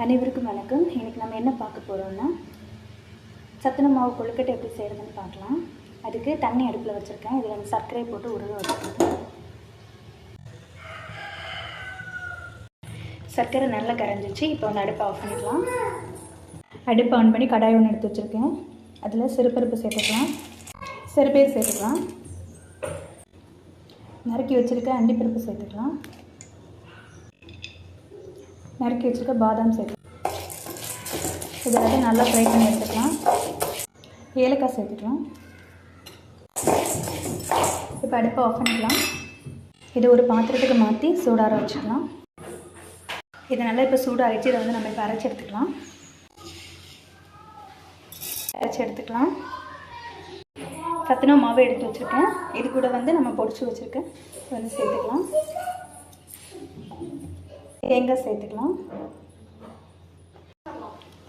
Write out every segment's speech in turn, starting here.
அனைவருக்கும் வணக்கம். இன்றைக்கி நம்ம என்ன பார்க்க போகிறோம்னா சத்துணவு மாவு கொழுக்கட்டை எப்படி செய்கிறதுன்னு பார்க்கலாம். அதுக்கு தண்ணி அடுப்பில் வச்சுருக்கேன். இதில் வந்து சர்க்கரை போட்டு உருக வச்சுருக்கேன். சர்க்கரை நல்லா கரைஞ்சிச்சு. இப்போ வந்து அடுப்பை ஆஃப் பண்ணிக்கலாம். அடுப்பை ஆன் பண்ணி கடாய் ஒன்று எடுத்து வச்சுருக்கேன். அதில் சிறுபருப்பு சேர்த்துக்கலாம், சிறுபயிறு சேர்த்துக்கலாம், நறுக்கி வச்சுருக்க அண்டிப்பருப்பு சேர்த்துக்கலாம், நறுக்கி வச்சுருக்க பாதாம் சேர்த்து இதை வந்து நல்லா ஃப்ரை பண்ணி எடுத்துக்கலாம். ஏலக்காய் சேர்த்துக்கலாம். இப்போ அடுப்பை ஆஃப் பண்ணிக்கலாம். இதை ஒரு பாத்திரத்துக்கு மாற்றி சூடார வச்சுக்கலாம். இதை நல்லா இப்போ சூடாகிடுச்சு. இதை வந்து நம்ம இப்போ அரைச்சி எடுத்துக்கலாம். சத்துணவு மாவு எடுத்து வச்சுருக்கேன். இது கூட வந்து நம்ம பொடிச்சு வச்சுருக்கேன் வந்து சேர்த்துக்கலாம். தேங்காய் சேர்த்துக்கலாம்.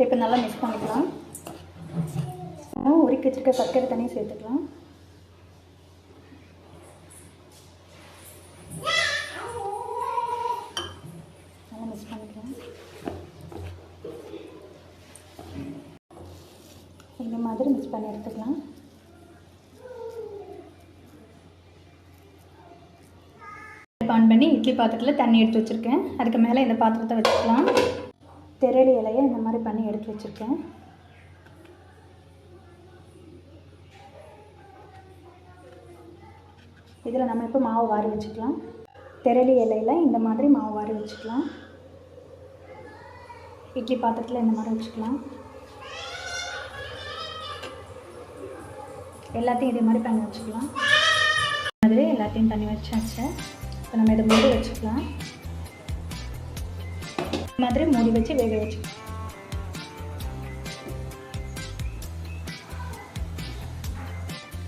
இப்போ நல்லா மிக்ஸ் பண்ணிக்கலாம். உருக்கி வச்சுருக்க சர்க்கரை தண்ணியும் சேர்த்துக்கலாம். நல்லா மிக்ஸ் பண்ணிக்கலாம். இந்த மாதிரி மிக்ஸ் பண்ணி எடுத்துக்கலாம். ஆன் பண்ணி இட்லி பாத்திரத்தில் தண்ணி எடுத்து வச்சுருக்கேன். அதுக்கு மேலே இந்த பாத்திரத்தை வச்சுக்கலாம். தெரளி இலையை இந்த மாதிரி பண்ணி எடுத்து வச்சுருக்கேன். இதில் நம்ம இப்போ மாவு வாரி வச்சுக்கலாம். தெரளி இலையில் இந்த மாதிரி மாவு வாரி வச்சுக்கலாம். இட்லி பாத்திரத்தில் இந்த மாதிரி வச்சுக்கலாம். எல்லாத்தையும் இதே மாதிரி பண்ணி வச்சுக்கலாம். மாதிரி எல்லாத்தையும் பண்ணி வச்சாச்சு. இப்போ நம்ம இதை மூடி வச்சுக்கலாம். இந்த மாதிரி மூடி வச்சு வேக வச்சுக்கலாம்.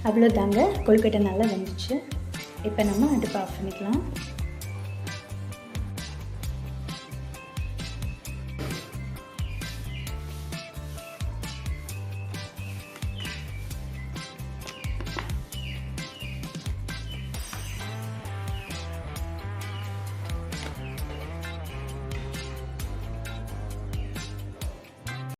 அவ்வளோதாங்க, கொழுக்கட்டை நல்லா வெந்துச்சு. இப்போ நம்ம அடுப்பை ஆஃப் பண்ணிக்கலாம்.